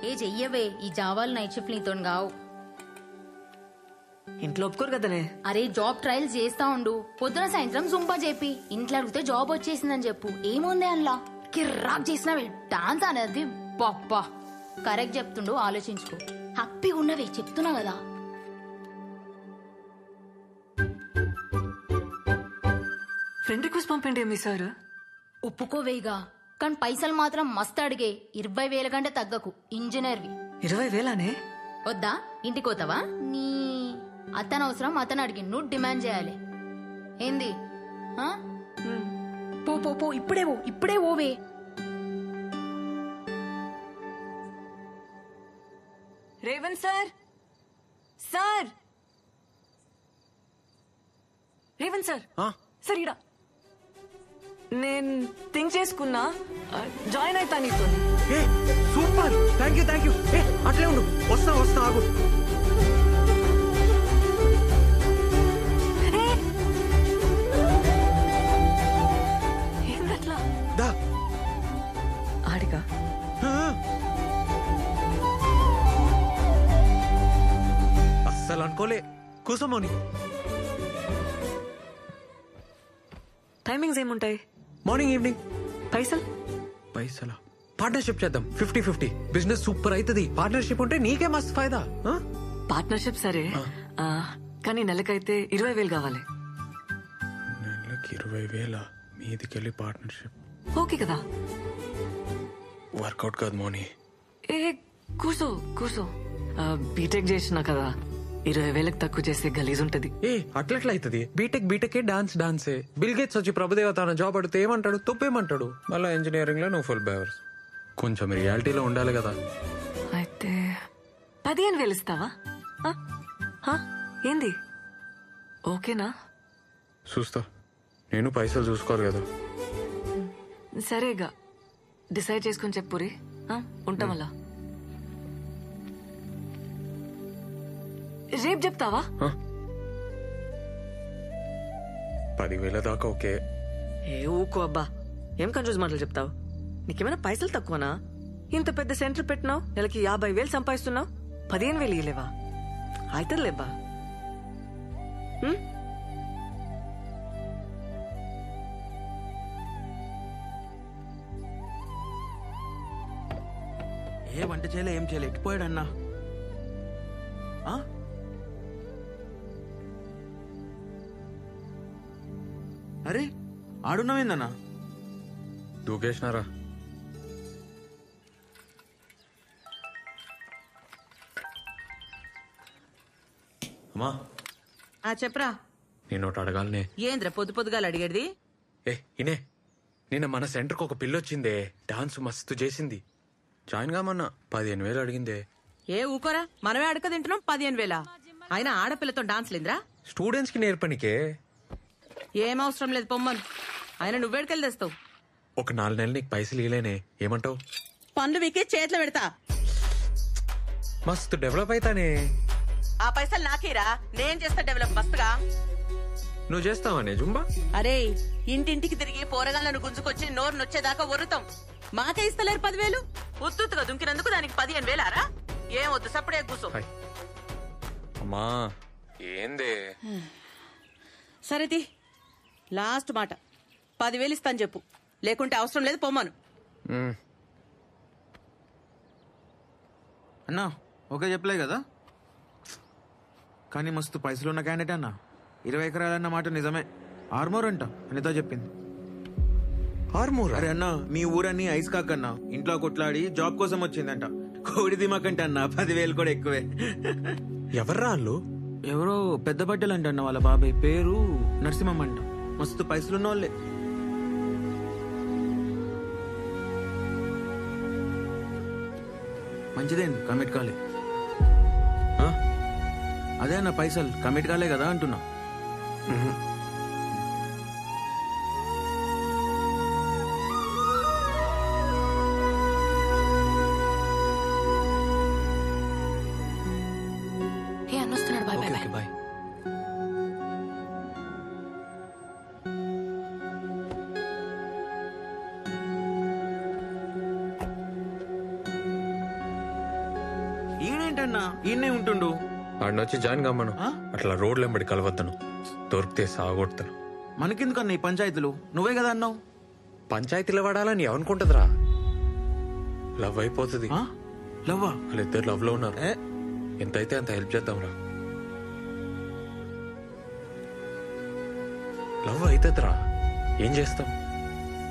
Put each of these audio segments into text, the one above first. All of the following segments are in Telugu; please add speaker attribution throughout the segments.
Speaker 1: ఏ చెయ్యవే, ఈ జావాలు నైట్ షిఫ్ట్ నీతో కావు.
Speaker 2: ఇంట్లో ఒప్పుకోరు కదనే.
Speaker 1: అరే జాబ్ ట్రయల్స్ చేస్తా ఉండు, పొద్దున సాయంత్రం జుంపా చెప్పి ఇంట్లో అడిగితే జాబ్ వచ్చేసిందని చెప్పు. ఏముంది అందులో, కిర్రాక్ చేసినవి డాన్స్ అనేది. బాబ్బా కరెక్ట్ చెప్తుండు, ఆలోచించుకో. హ్యాపీగా ఉన్నవే చెప్తున్నా కదా.
Speaker 2: ఫ్రెండ్ రిక్వెస్ట్ పంపండి మీ సార్.
Speaker 1: ఒప్పుకోవేగా, కానీ పైసలు మాత్రం మస్తు అడిగే. 20,000 కంటే తగ్గకు. ఇంజనీర్వి.
Speaker 2: 20,000నే
Speaker 1: వద్దా? ఇంటికి పోతావా? నీ అతను అవసరం అతను అడిగి నువ్వు డిమాండ్ చేయాలి. ఏంది? పో పో పో, ఇప్పుడే ఓవే.
Speaker 2: Revanth sir, sir Revanth sir, sir ఇడా నేను థింక్ చేసుకున్నా, జాయిన్ అవుతా నీతో.
Speaker 3: Super, thank you. అట్లే ఉండు, వస్తా ఆగు.
Speaker 2: ఏందట్లా
Speaker 3: దా
Speaker 2: ఆడిగా.
Speaker 3: అస్సలు అనుకోలే. కూసమోని
Speaker 2: టైమింగ్స్ ఏముంటాయి?
Speaker 3: Morning evening.
Speaker 2: పైసలా
Speaker 3: పార్ట్నర్షిప్ చేద్దాం. 50-50. బిజినెస్ సూపర్ అవుతుంది. పార్ట్నర్షిప్ ఉంటే నీకే మస్తు ఫైదా.
Speaker 2: పార్ట్నర్షిప్ సరే, కానీ నెలకైతే 20,000 కావాలి.
Speaker 4: నెలకి 20,000 మీదికెళ్ళి పార్ట్నర్షిప్
Speaker 2: ఓకే కదా?
Speaker 4: వర్కౌట్ కాదు మోని.
Speaker 2: ఏ కూర్చో. బీటెక్ చేసినా కదా, 20,000కి తక్కువ చేస్తే గలీజ్ ఉంటది.
Speaker 3: అట్లట్లా అవుతుంది. బీటెక్ డాన్సే. బిల్ గేట్స్ వచ్చి ప్రభుదేవ తన జాబ్ అడిగితే ఏమంటాడు? తొప్పేమంటాడు. మళ్ళీ ఇంజనీరింగ్ లో నువ్వు ఫుల్ బేవర్స్. కొంచెం రియాలిటీలో ఉండాలి కదా.
Speaker 2: అయితే 15,000 ఇస్తావా? ఏంది, ఓకేనా?
Speaker 4: చూస్తా, నేను పైసలు చూసుకోరు కదా.
Speaker 2: సరేగా, డిసైడ్ చేసుకుని చెప్పురి. ఉంటాం అలా. రేపు చెప్తావా?
Speaker 4: 10,000 దాకా ఓకే.
Speaker 2: ఊకో అబ్బా, ఏం కన్ఫ్యూజ్ మాటలు చెప్తావు? నీకేమైనా పైసలు తక్కువనా? ఇంత పెద్ద సెంటర్ పెట్టినావు, నెలకి 50,000 సంపాదిస్తున్నావు, 15,000 ఇయ్యలేవా? అవుతుందిలేబ్బా.
Speaker 5: ఏ వంట చేయలే, ఏం చేయలే, ఎట్టిపోయాడన్నా? అరే ఆడున్నావేందన్నా?
Speaker 4: దూకేసినారా? అమ్మా
Speaker 6: చెప్పరా.
Speaker 3: నేను ఒకటి అడగాలనే.
Speaker 6: ఏంద్ర పొద్దుగాలు అడిగేది?
Speaker 3: ఇనే, నిన్న మన సెంటర్కి ఒక పిల్లొచ్చిందే, డాన్స్ మస్తు చేసింది. జాయిన్ కామన్నా 15,000 అడిగిందే.
Speaker 6: ఊకోరా, మనమే అడక తింటున్నాం. 15,000 అయినా ఆడపిల్లతో డాన్స్ లేదురా?
Speaker 3: స్టూడెంట్స్ కి నేర్పనికే.
Speaker 6: ఏం అవసరం లేదు, పొమ్మను. ఆయన నువ్వేడికెళ్ళి తెస్తావు?
Speaker 3: ఒక 4 నెలలు నీకు పైసలు ఇవ్వలేనే, ఏమంటావు?
Speaker 6: పన్ను మీకే చేతిలో పెడతా.
Speaker 3: మస్తు డెవలప్ అయితానే.
Speaker 6: ఆ పైసలు నాకేరా, నేను చేస్తా డెవలప్ మస్తుగా.
Speaker 3: నువ్వు చేస్తావానే జుంబా?
Speaker 6: అరే ఇంటింటికి తిరిగి పోరగాళ్ళను గుంజుకొచ్చి నోరు నొచ్చేదాకా వరుతాం. మాకే ఇస్తలేరు 10,000. ఉత్తుగా దుంకినందుకు దానికి 15,000రా? ఏం వద్దు, సప్పుడే కూర్చో.
Speaker 3: అమ్మా ఏందే?
Speaker 6: సరేది, లాస్ట్ మాట, 10,000 ఇస్తాను చెప్పు, లేకుంటే అవసరం లేదు, పొమ్మను.
Speaker 5: అన్నా ఓకే చెప్పలే కదా, కానీ మస్తు పైసలు ఉన్న క్యాండిడేట్ అన్నా. 20 ఎకరాలన్న మాట నిజమే. ఆర్మోర్ అంట అనితో చెప్పింది.
Speaker 3: ఆర్మూర్?
Speaker 5: అరే అన్నా, మీ ఊరన్నీ ఐస్ కాకన్నా ఇంట్లో కొట్లాడి జాబ్ కోసం వచ్చిందంట. కోడి దిమాకంట అన్న 10,000 కూడా ఎక్కువే.
Speaker 3: ఎవర్రా వాళ్ళు?
Speaker 5: ఎవరో పెద్ద బట్టలు అంట అన్న, వాళ్ళ బాబాయ్ పేరు నరసింహం అంట. మస్తు పైసలున్న వాళ్ళే. మంచిదేంది, కమిట్ కాలే. అదే అన్న, పైసలు కమిట్ కాలే కదా అంటున్నా.
Speaker 2: అన్నొస్తున్నాడు, బాయ్ బాయ్ బాయ్.
Speaker 3: బాయ్.
Speaker 5: ఏంటన్నా ఈయనే ఉంటుండు.
Speaker 3: ఆడిని వచ్చి జాయిన్ కమ్మను.
Speaker 5: ఆ?
Speaker 3: అట్లా రోడ్లు వెంబడి కలవద్దను, దొరికితే సాగొడతాను.
Speaker 5: మనకెందుకన్నా ఈ పంచాయతీలు? నువ్వే కదా అన్నావు.
Speaker 3: పంచాయతీలో పడాలని ఏమనుకుంటుందిరా? లవ్ అయిపోతుంది.
Speaker 5: ఆ? లవ్వా?
Speaker 3: వాళ్ళిద్దరు లవ్ లో ఉన్నారు.
Speaker 5: ఏ?
Speaker 3: ఎంతైతే అంత హెల్ప్ చేద్దాంరా. లవ్ అవుతుందిరా, ఏం చేస్తాం?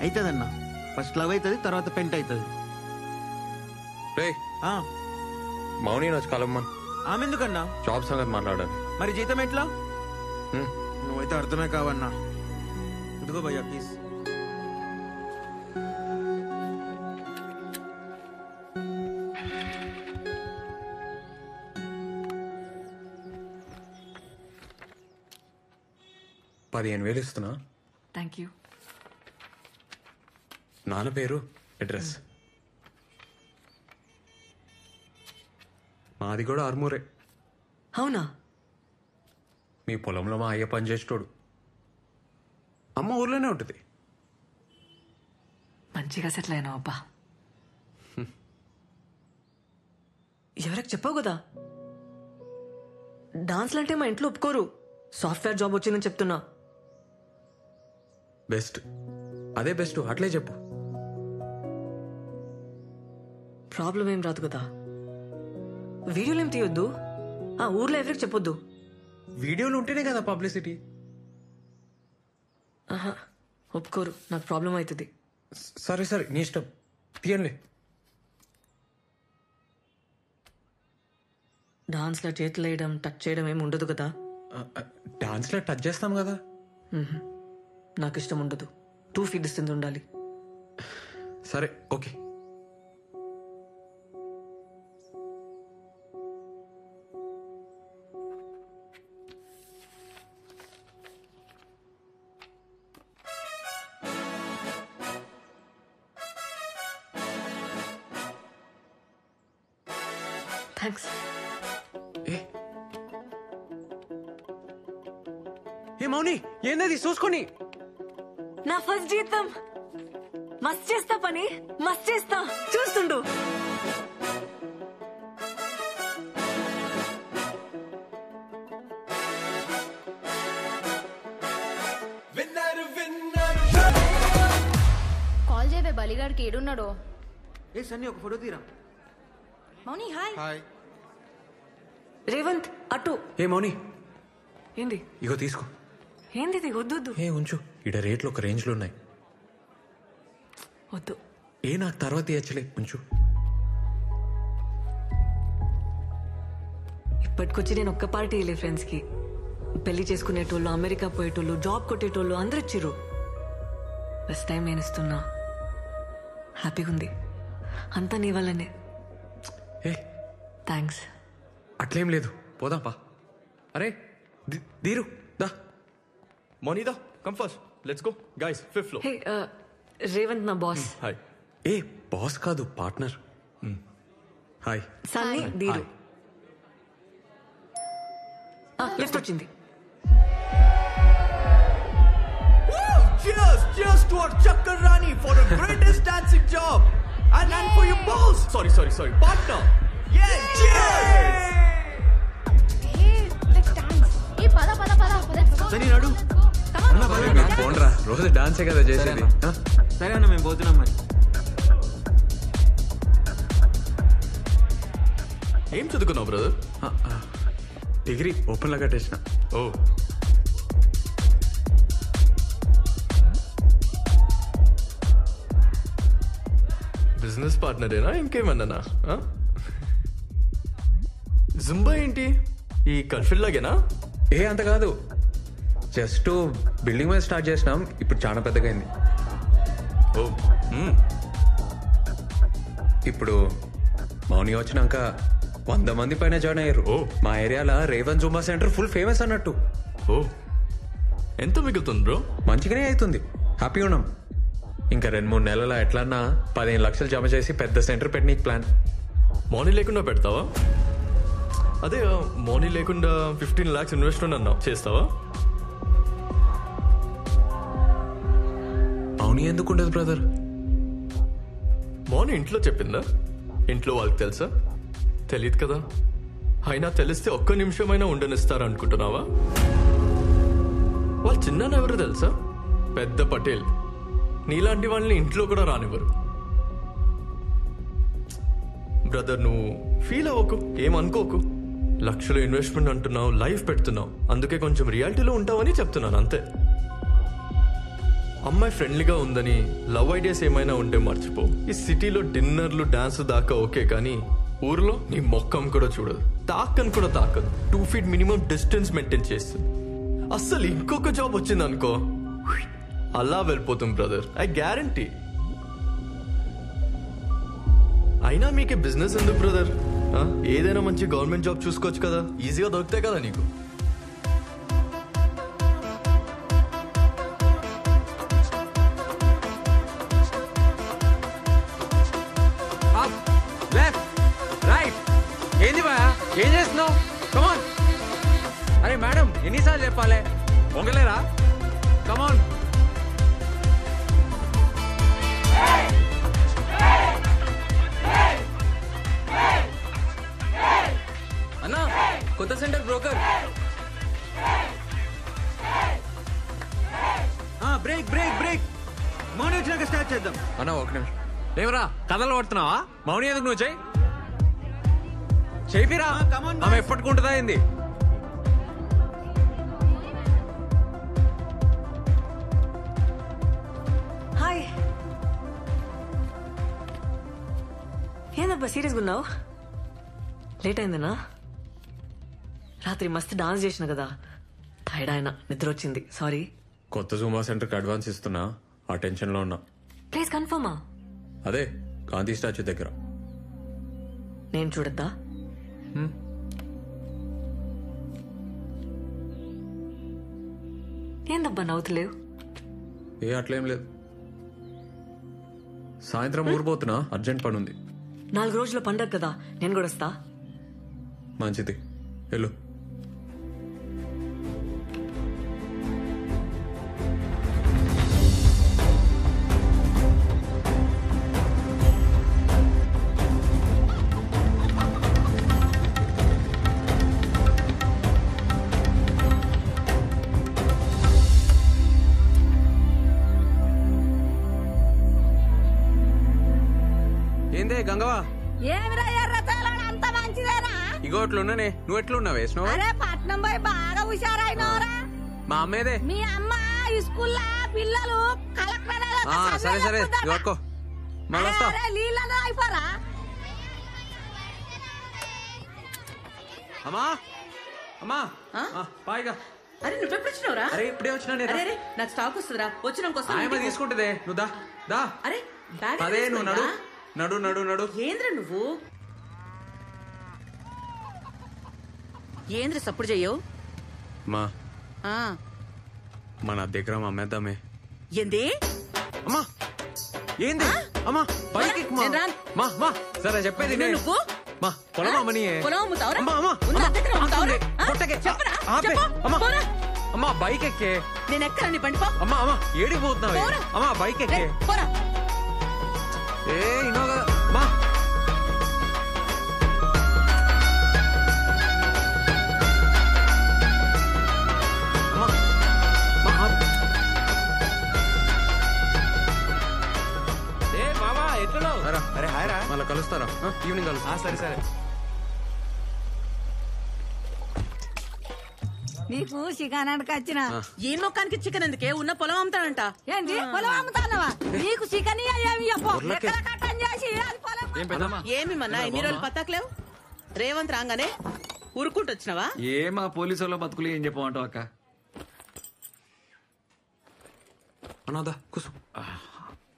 Speaker 5: అవుతుందన్నా. ఫస్ట్ లవ్ అవుతుంది, తర్వాత పెంట్ అవుతుంది.
Speaker 3: రే మౌని వచ్చి కలమ్మన్.
Speaker 5: ఆమె ఎందుకన్నా?
Speaker 3: జాబ్ సంగతి మాట్లాడాలి.
Speaker 5: మరి జీతం ఎట్లా?
Speaker 3: హ్మ్.
Speaker 5: నువ్వైతే అర్థమే కావన్నా. ఇదిగో భయ్యా ప్లీజ్.
Speaker 3: $15,000 ఇస్తున్నా.
Speaker 2: Thank you.
Speaker 3: నాన్న పేరు, అడ్రస్. మాది కూడా ఆర్మూరే.
Speaker 2: అవునా?
Speaker 3: మీ పొలంలో మా అయ్య పని చేసేటోడు. అమ్మ ఊర్లోనే ఉంటుంది.
Speaker 2: మంచిగా సెటిల్ అయినావు అబ్బా. ఎవరికి చెప్పావు కదా, డాన్స్లు అంటే మా ఇంట్లో ఒప్పుకోరు. సాఫ్ట్వేర్ జాబ్ వచ్చిందని చెప్తున్నా.
Speaker 3: బెస్ట్, అదే బెస్ట్, అట్లే చెప్పు.
Speaker 2: ప్రాబ్లం ఏం రాదు కదా. వీడియోలు ఏం తీయొద్దు, ఊర్లో ఎవరికి చెప్పొద్దు.
Speaker 3: వీడియోలు ఉంటేనే కదా పబ్లిసిటీ.
Speaker 2: ఆహా, ఒప్పుకోరు, నాకు ప్రాబ్లం అవుతుంది.
Speaker 3: సరే సరే, నీ ఇష్టం, తీయండి.
Speaker 2: డాన్స్లో చేతులు వేయడం, టచ్ చేయడం ఏమి ఉండదు కదా.
Speaker 3: డాన్స్లో టచ్ చేస్తాం కదా.
Speaker 2: నాకు ఇష్టం ఉండదు. 2 feet డిస్టెన్స్ ఉండాలి.
Speaker 3: సరే ఓకే.
Speaker 2: థ్యాంక్స్.
Speaker 3: ఏ మౌని, ఏందది చూసుకొని?
Speaker 2: నా ఫస్ట్ జీతం. మస్త్ చేస్తా పని, మస్త్ చేస్తా, చూస్తుండు.
Speaker 1: కాల్ చేయవే బలిగాడికి, ఏడున్నాడో?
Speaker 5: ఏ సన్నీ ఒక ఫోటో తీరా.
Speaker 1: మౌని హాయ్.
Speaker 2: రేవంత్ అటు.
Speaker 3: ఏ మౌని,
Speaker 2: ఏంది?
Speaker 3: ఇగో తీసుకో.
Speaker 2: ఏంది ఇది? వద్దు వద్దు
Speaker 3: ఏ ఉంచు, ఇడ రేట్లు ఒక రేంజ్లో ఉన్నాయి.
Speaker 2: వద్దు.
Speaker 3: ఏ నాకు తర్వాత ఇచ్చలే, ఉంచు.
Speaker 2: ఇప్పటికొచ్చి నేను ఒక్క పార్టీ వెళ్ళే ఫ్రెండ్స్కి. పెళ్లి చేసుకునేటోళ్ళు, అమెరికా పోయేటోళ్ళు, జాబ్ కొట్టేటోళ్ళు అందరు ఇచ్చిర్రు. ఫస్ట్ టైం నేను ఇస్తున్నా. హ్యాపీగా ఉంది. అంతా నీ వల్లనే.
Speaker 3: ఏ
Speaker 2: థ్యాంక్స్.
Speaker 3: అట్లేం లేదు, పోదాంపా. అరే దీరు దా.
Speaker 7: Monida, come first. Let's go. Guys, 5th floor.
Speaker 2: హే, రేవంత్ నా బాస్.
Speaker 7: Hi.
Speaker 3: ఏ బాస్ కాదు, పార్ట్నర్. హాయ్.
Speaker 2: సన్నీ, దీరు. లిఫ్ట్ వచ్చింది.
Speaker 7: Cheers! Cheers to our Chakarani for the greatest dancing job! And for your boss! Sorry. Partner! Yeah, cheers!
Speaker 5: సరే నడు.
Speaker 3: పోండ్రా, రోజు డాన్సే కదా చేసేది.
Speaker 5: సరే అన్న, మేము పోతున్నాం మరి.
Speaker 7: ఏం చదువుకున్నావు బ్రదర్?
Speaker 3: డిగ్రీ ఓపెన్లో కట్టేసిన.
Speaker 7: ఓ, బిజినెస్ పార్ట్నరేనా ఇంకేమన్నానా? జుంబా ఏంటి ఈ కన్ఫిల్ లాగేనా?
Speaker 3: ఏ అంత కాదు, జస్ట్ బిల్డింగ్ మీద స్టార్ట్ చేసినాం, ఇప్పుడు చాలా పెద్దగా అయింది.
Speaker 7: ఓ,
Speaker 3: ఇప్పుడు మౌని వచ్చినాక 100 మంది పైన జాయిన్ అయ్యారు.
Speaker 7: ఓ.
Speaker 3: మా ఏరియాలో Revan Zumba centre full famous అన్నట్టు.
Speaker 7: ఓ, ఎంత మిగులుతుంది బ్రో?
Speaker 3: మంచిగానే అవుతుంది, హ్యాపీగా ఉన్నాం. ఇంకా 2-3 నెలల ఎట్లన్నా 15 లక్షలు జమ చేసి పెద్ద సెంటర్ పెట్టనీకి ప్లాన్.
Speaker 7: మార్నింగ్ లేకుండా పెడతావా? అదే మార్నింగ్ లేకుండా 15 lakhs ఇన్వెస్ట్మెంట్ అన్నావు, చేస్తావా?
Speaker 3: మౌని ఎందుకు ఉండదు బ్రదర్?
Speaker 7: మార్నింగ్ ఇంట్లో చెప్పిందా? ఇంట్లో వాళ్ళకి తెలుసా? తెలియదు కదా. అయినా తెలిస్తే ఒక్క నిమిషమైనా ఉండనిస్తారు అనుకుంటున్నావా? వాళ్ళు చిన్న ఎవరు తెలుసా? పెద్ద పటేల్. నీలాంటి వాళ్ళని ఇంట్లో కూడా రానివ్వరు. బ్రదర్, నువ్వు ఫీల్ అవ్వకు, ఏమనుకోకు. లక్షలు ఇన్వెస్ట్మెంట్ అంటున్నావు, లైఫ్ పెడుతున్నావు, అందుకే కొంచెం రియాలిటీలో ఉంటావని చెప్తున్నాను అంతే. అమ్మాయి ఫ్రెండ్లీగా ఉందని లవ్ ఐడియాస్ ఏమైనా ఉంటే మర్చిపో. ఈ సిటీలో డిన్నర్లు డాన్స్ దాకా ఓకే, కానీ ఊర్లో నీ మొక్కం కూడా చూడదు, తాకని కూడా తాకదు. 2 feet మినిమం డిస్టెన్స్ మెయింటైన్ చేస్తుంది. అస్సలు ఇంకొక జాబ్ వచ్చింది అనుకో, అలా వెళ్ళిపోతుంది బ్రదర్, ఐ గ్యారంటీ. అయినా మీకే బిజినెస్ ఎందుకు బ్రదర్? ఏదైనా మంచి గవర్నమెంట్ జాబ్ చూసుకోవచ్చు కదా, ఈజీగా దొరుకుతాయి కదా నీకు.
Speaker 3: ఏంది బా, ఏం చేస్తున్నావు? కమాన్. అరే మేడం, ఎన్నిసార్లు చెప్పాలి? పొంగలేరా? కమాన్.
Speaker 2: అన్నా, కొత్త centre broker.
Speaker 5: Break break break. Mouni వచ్చినాక స్టార్ట్ చేద్దాం.
Speaker 3: అన్న ఒక నిమిషం. ఏమరా కథలు పడుతున్నావా? మౌని ఎందుకు నువ్వు చెయ్యి చేపిరా. ఆమె ఎప్పటికుంటుందా ఏంది?
Speaker 2: హాయ్. ఏందబ్బా సీరియస్గా ఉన్నావు? లేట్ అయిందనా? రాత్రి మస్తు డాన్స్ చేసిన కదా, టైర్డ్ అయినా, నిద్ర వచ్చింది, సారీ.
Speaker 3: కొత్త జూమా సెంటర్కి అడ్వాన్స్ ఇస్తున్నా, ఆ టెన్షన్లో ఉన్నా.
Speaker 2: ప్లేస్ కన్ఫర్మా?
Speaker 3: అదే గాంధీ స్టాచ్యూ దగ్గర.
Speaker 2: నేను చూడద్దా? ఏందబ్బా నవ్వుతలేవు?
Speaker 3: ఏ అట్లేం లేదు. సాయంత్రం ఊరిపోతున్నా, అర్జెంట్ పని ఉంది.
Speaker 2: 4 రోజుల పండగ కదా, నేను కూడా వస్తా.
Speaker 3: మంచిది, వెళ్ళు. ఏందే గంగవా?
Speaker 8: ఏమిరా ఎర్రచాల అంత మంచిదేనా?
Speaker 3: ఇగో అట్లున్నానే, నువ్వు ఎట్లున్నావు? వేసినావు?
Speaker 8: అరే పట్నం పోయి బాగా హుషారైనవరా.
Speaker 3: మా అమ్మేదే.
Speaker 8: మీ అమ్మ స్కూల్లో పిల్లలు కలెక్టర్.
Speaker 3: సరే సరే ఇవ్వకో, మళ్ళీ వస్తా.
Speaker 8: నీళ్ళలో అయిపోరా.
Speaker 3: అమ్మా అమ్మా పాయిగా.
Speaker 6: అరే నువ్వెప్పుడు వచ్చినావురా?
Speaker 3: అరే ఇప్పుడే వచ్చినా.
Speaker 6: అరే నాకు స్టాక్ వస్తుందిరా, వచ్చినాక
Speaker 3: తీసుకుంటుందే. నువ్వు దా దా.
Speaker 6: అరే బ్యాగ్
Speaker 3: అదే నువ్వు నడు నడు నడు నడు.
Speaker 6: ఏంద్ర నువ్వు? ఏంద్ర సప్పుడు చెయ్యవు?
Speaker 3: మా మన దగ్గర అమ్మేద్దామే.
Speaker 6: ఏంది?
Speaker 3: అమ్మా ఏంది? అమ్మా పైకి మా సరే చెప్పేది
Speaker 6: నువ్వు
Speaker 3: మా పొలం అమ్మని.
Speaker 6: పొలం అమ్ముతావురా?
Speaker 3: అమ్మా బైక్ ఎక్కే.
Speaker 6: నేను ఎక్కరా నీ బండి?
Speaker 3: అమ్మా అమ్మా ఏడికి పోతున్నావు? అమ్మా బైక్ ఎక్కే. ఏ ఇన్నో కదా మా.
Speaker 5: అరే హాయ్ రా.
Speaker 3: మళ్ళీ కలుస్తారా? ఈవినింగ్ కలుస్తా.
Speaker 5: సరే సరే.
Speaker 8: నీకు చికెన్ వచ్చిన
Speaker 6: ఈ మొక్కానికి చికెన్ ఎందుకే? ఉన్న పొలం అమ్ముతాడంట.
Speaker 8: ఏంటి పొలం అమ్ముతానవా? నీకు చికెన్
Speaker 6: ఏమి మన్నా ఎన్ని రోజులు పత్తాకలేవు? రేవంత్ రాగానే ఊరుకుంటూ వచ్చినావా?
Speaker 9: ఏమా పోలీసు వాళ్ళ బతుకులు ఏం చెప్పమంటావు అక్క?
Speaker 3: అనాదా కూసు.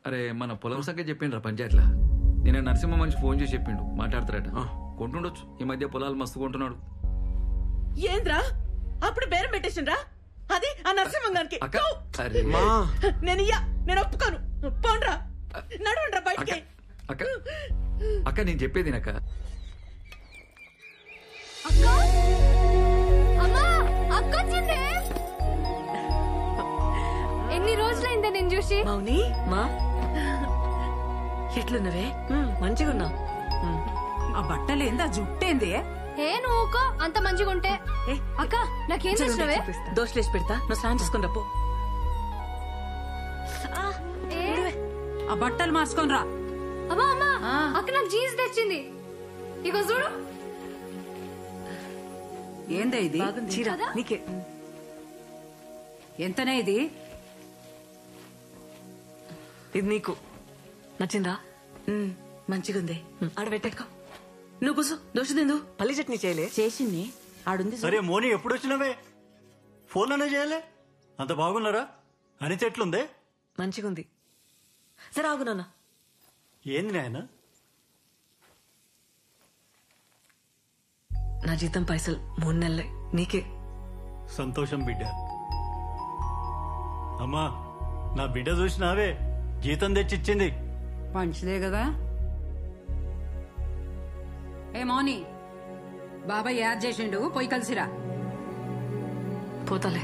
Speaker 9: అరే మన పొలం సంగతి చెప్పిండ్రా పంచాయతీలా. నేను నరసింహ మనిషి ఫోన్ చేసి చెప్పిండు, మాట్లాడతారట. కొంటుండొచ్చు, ఈ మధ్య పొలాలు మస్తు కొంటున్నాడు.
Speaker 6: ఏంద్రా అప్పుడు బేరం పెట్టేసిండ్రా? అది ఆ నరసింహంగానికి. నేను ఒప్పుకోను. పోండ్రా, నడవండ్రా బయటికి.
Speaker 9: అక్క అక్క నేను చెప్పేది అక్క.
Speaker 8: ఎన్ని రోజులైందే నేను చూసి.
Speaker 2: మౌని మా ఎట్లున్నవే? మంచిగున్నా.
Speaker 6: ఆ బట్టలేందా జుట్టేంది?
Speaker 10: ఏ నువ్వుకో అంత మంచిగా ఉంటే అక్క నాకేం చేసినవే
Speaker 6: దోశలేసి పెడతా నువ్వు స్నానం చేసుకుని రప్పు.
Speaker 8: ఆ బట్టలు మార్చుకొని రా.
Speaker 10: అమ్మా అమ్మా అక్క నాకు జీన్స్ తెచ్చింది ఇగో చూడు.
Speaker 8: ఏందే ఇది?
Speaker 2: చీర నీకే.
Speaker 8: ఎంతనే ఇది?
Speaker 2: ఇది నీకు నచ్చిందా?
Speaker 6: మంచిగుంది.
Speaker 2: ఆడ పెట్టేసుకో.
Speaker 6: నువ్వు కూసు దోశ తిందు.
Speaker 2: పల్లి చట్నీ చేయలే?
Speaker 6: చేసింది ఆడుంది.
Speaker 11: సరే మోని ఎప్పుడు వచ్చినవే? ఫోన్ అనే చేయలే? అంత బాగున్నారా? అనిత ఎట్లుందే?
Speaker 2: మంచిగుంది. సరే ఆగు నాన్న.
Speaker 11: ఏంది నాయన?
Speaker 2: నా జీతం పైసలు 3 నెలలే నీకే.
Speaker 11: సంతోషం బిడ్డ. అమ్మా నా బిడ్డ చూసినావే జీతం తెచ్చిచ్చింది.
Speaker 8: మంచిదే కదా. ఏ మౌని బాబాయ్ యాడ్ చేసిండు పోయి కలిసిరా.
Speaker 2: పోతాలే.